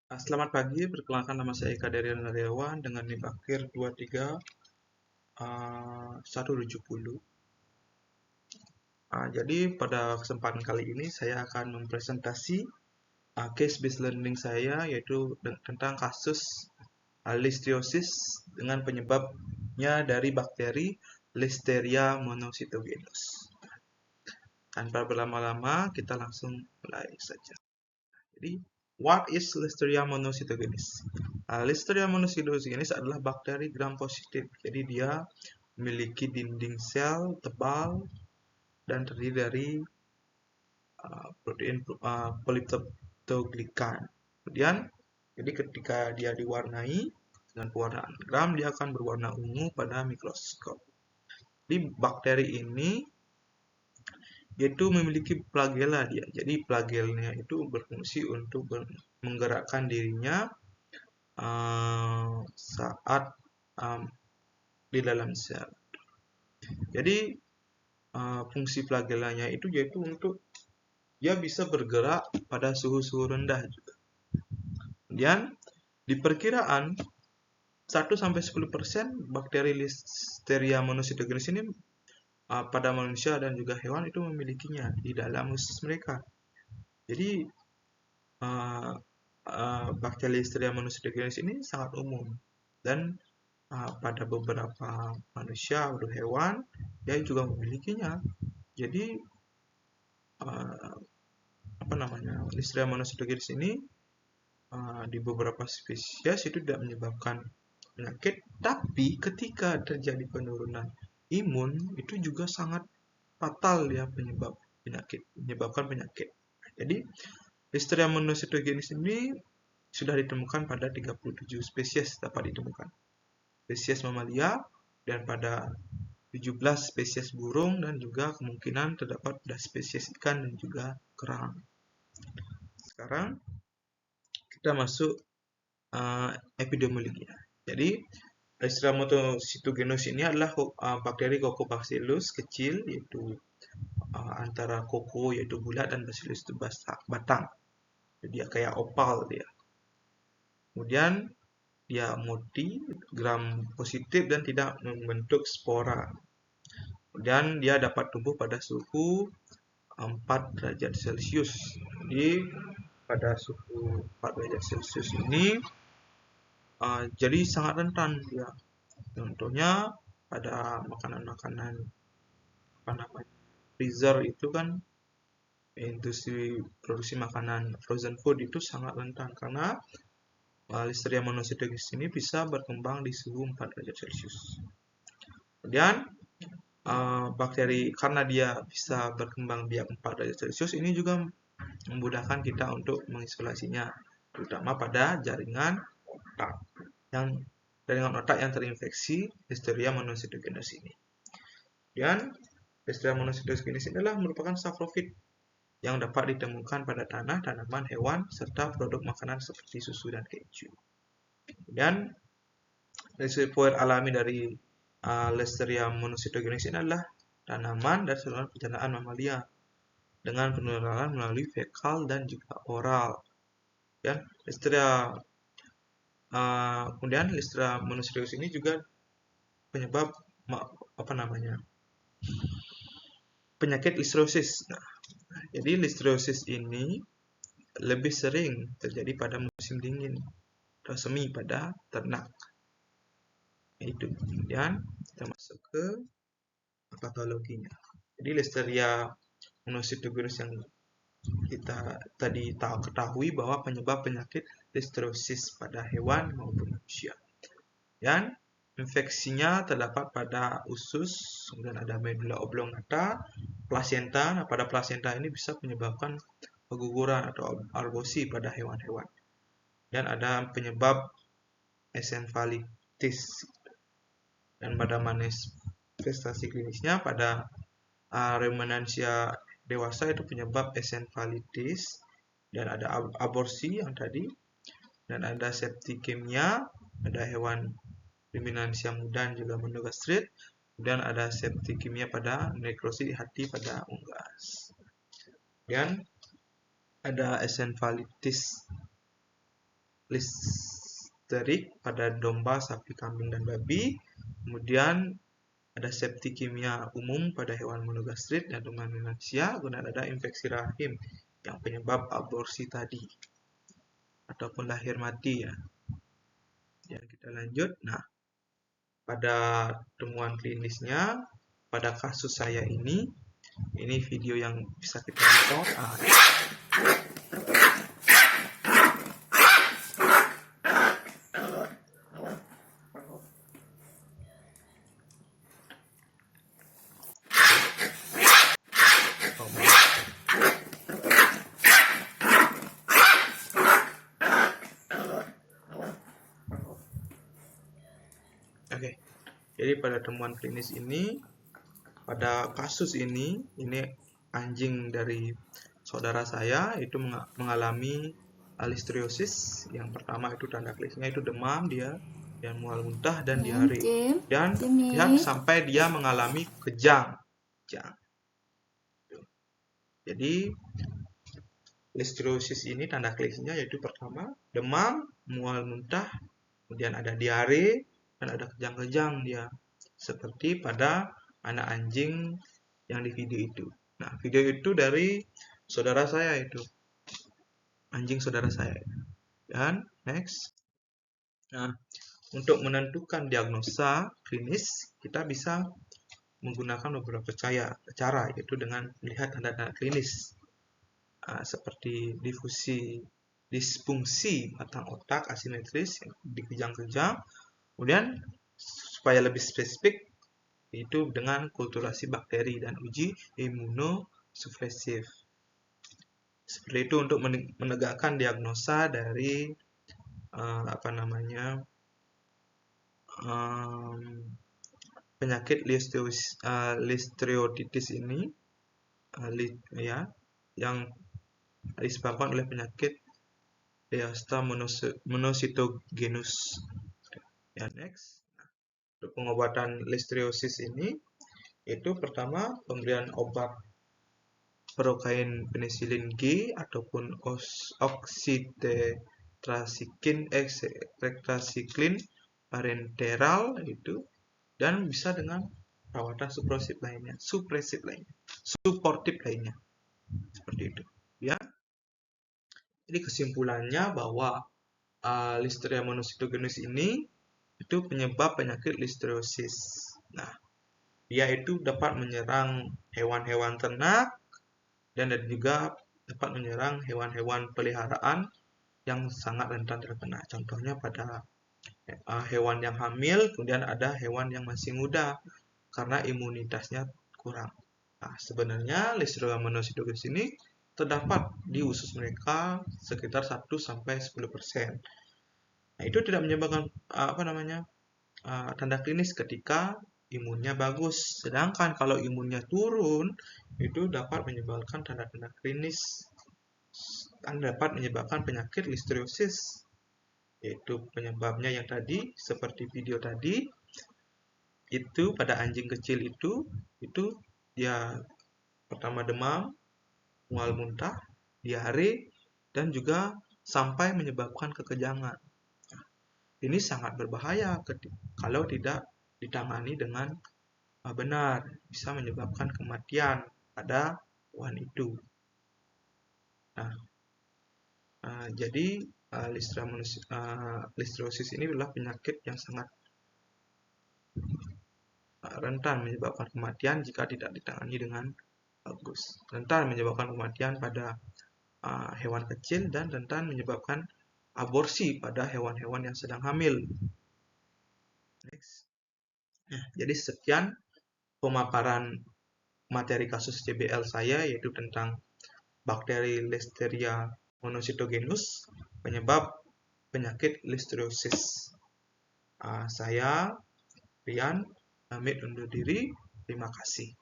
Selamat pagi, perkenalkan nama saya Eka Darian Naryawan dengan NIM akhir 23170. Jadi pada kesempatan kali ini saya akan mempresentasi case based learning saya, yaitu tentang kasus listeriosis dengan penyebabnya dari bakteri Listeria monocytogenes. Tanpa berlama-lama, kita langsung mulai saja. Jadi, what is Listeria monocytogenes? Listeria monocytogenes adalah bakteri gram positif. Jadi dia memiliki dinding sel tebal dan terdiri dari protein polipeptoglikan. Kemudian, jadi ketika dia diwarnai dengan pewarnaan gram, dia akan berwarna ungu pada mikroskop. Jadi bakteri ini yaitu memiliki flagella dia. Jadi flagellanya itu berfungsi untuk menggerakkan dirinya saat di dalam sel. Jadi fungsi flagellanya itu yaitu untuk dia bisa bergerak pada suhu-suhu rendah juga. Kemudian di perkiraan 1-10% bakteri Listeria monocytogenes ini pada manusia dan juga hewan itu memilikinya di dalam usus mereka. Jadi bakteri Listeria monocytogenes ini sangat umum dan pada beberapa manusia atau hewan dia juga memilikinya. Jadi Listeria monocytogenes ini di beberapa spesies itu tidak menyebabkan penyakit, tapi ketika terjadi penurunan imun itu juga sangat fatal ya menyebabkan penyakit. Jadi Listeria monocytogenes ini sudah ditemukan pada 37 spesies dapat ditemukan. Spesies mamalia dan pada 17 spesies burung dan juga kemungkinan terdapat pada spesies ikan dan juga kerang. Sekarang kita masuk epidemiologinya. Jadi Listeria monocytogenes ini adalah bakteri Coccobacillus kecil, yaitu antara koko yaitu bulat dan bacillus itu batang. Jadi dia kayak opal dia. Kemudian dia multi gram positif dan tidak membentuk spora. Kemudian dia dapat tumbuh pada suhu 4 derajat Celcius. Jadi pada suhu 4 derajat Celcius ini jadi sangat rentan dia. Contohnya pada makanan-makanan freezer itu kan, industri produksi makanan frozen food itu sangat rentan karena Listeria monocytogenes ini bisa berkembang di suhu 4 derajat Celcius. Kemudian bakteri karena dia bisa berkembang di 4 derajat Celcius ini juga memudahkan kita untuk mengisolasinya, terutama pada jaringan otak yang terinfeksi Listeria monocytogenes ini. Dan Listeria monocytogenes ini adalah merupakan saprofit yang dapat ditemukan pada tanah, tanaman, hewan, serta produk makanan seperti susu dan keju. Dan reservoir alami dari Listeria monocytogenes ini adalah tanaman dan saluran pencernaan mamalia dengan penularan melalui fekal dan juga oral. Dan kemudian Listeria monocytogenes ini juga penyebab penyakit listeriosis. Jadi listeriosis ini lebih sering terjadi pada musim dingin atau semi pada ternak. Itu. Kemudian kita masuk ke patologinya. Jadi Listeria monocytogenes yang kita tadi ketahui bahwa penyebab penyakit listeriosis pada hewan maupun manusia. Dan infeksinya terdapat pada usus, kemudian ada medula oblongata, plasenta. Nah, pada plasenta ini bisa menyebabkan keguguran atau arbosi pada hewan-hewan. Dan ada penyebab encephalitis. Dan pada manifestasi klinisnya pada ruminansia dewasa itu penyebab encephalitis, dan ada aborsi yang tadi, dan ada septikemia pada hewan ruminansia muda dan juga monogastrit, dan ada septikemia pada nekrosis hati pada unggas. Dan ada encephalitis listerik pada domba, sapi, kambing, dan babi. Kemudian ada septikemia umum pada hewan monogastrit dan manusia. Kemudian ada infeksi rahim yang penyebab aborsi tadi ataupun lahir mati ya. Dan kita lanjut. Nah, pada temuan klinisnya, pada kasus saya ini video yang bisa kita lihat. Oke, jadi pada temuan klinis ini, pada kasus ini anjing dari saudara saya itu mengalami listeriosis. Yang pertama itu tanda klinisnya itu demam dia, dan mual muntah dan diare, dan lihat sampai dia mengalami kejang. Jadi listeriosis ini tanda klinisnya yaitu pertama demam, mual muntah, kemudian ada diare, dan ada kejang-kejang dia, seperti pada anak anjing yang di video itu. Nah, video itu dari saudara saya itu, anjing saudara saya. Dan next. Nah, untuk menentukan diagnosa klinis, kita bisa menggunakan beberapa cara, yaitu dengan melihat tanda-tanda klinis seperti disfungsi batang otak asimetris di kejang-kejang. Kemudian supaya lebih spesifik itu dengan kulturasi bakteri dan uji imunosupresif. Seperti itu untuk menegakkan diagnosa dari penyakit listeriosis ini yang disebabkan oleh penyakit Liasta monocytogenes. Ya, next. Untuk pengobatan listeriosis ini itu pertama pemberian obat prokain penisilin G ataupun oxitetracycline parenteral itu, dan bisa dengan perawatan suportif lainnya seperti itu ya. Jadi kesimpulannya bahwa Listeria monocytogenes ini itu penyebab penyakit listeriosis. Nah, dia itu dapat menyerang hewan-hewan ternak dan juga dapat menyerang hewan-hewan peliharaan yang sangat rentan terkena. Contohnya pada hewan yang hamil, kemudian ada hewan yang masih muda karena imunitasnya kurang. Nah, sebenarnya Listeria monocytogenes ini terdapat di usus mereka sekitar 1-10%. Nah, itu tidak menyebabkan tanda klinis ketika imunnya bagus. Sedangkan kalau imunnya turun, itu dapat menyebabkan tanda-tanda klinis dan dapat menyebabkan penyakit listeriosis. Yaitu penyebabnya yang tadi, seperti video tadi, itu pada anjing kecil itu dia pertama demam, mual muntah, diare, dan juga sampai menyebabkan kekejangan. Ini sangat berbahaya kalau tidak ditangani dengan benar, bisa menyebabkan kematian pada hewan itu. Nah, jadi listeriosis ini adalah penyakit yang sangat rentan menyebabkan kematian jika tidak ditangani dengan bagus. Rentan menyebabkan kematian pada hewan kecil dan rentan menyebabkan aborsi pada hewan-hewan yang sedang hamil. Next. Nah, jadi sekian pemaparan materi kasus CBL saya, yaitu tentang bakteri Listeria monocytogenes, penyebab penyakit listeriosis. Saya Rian pamit undur diri. Terima kasih.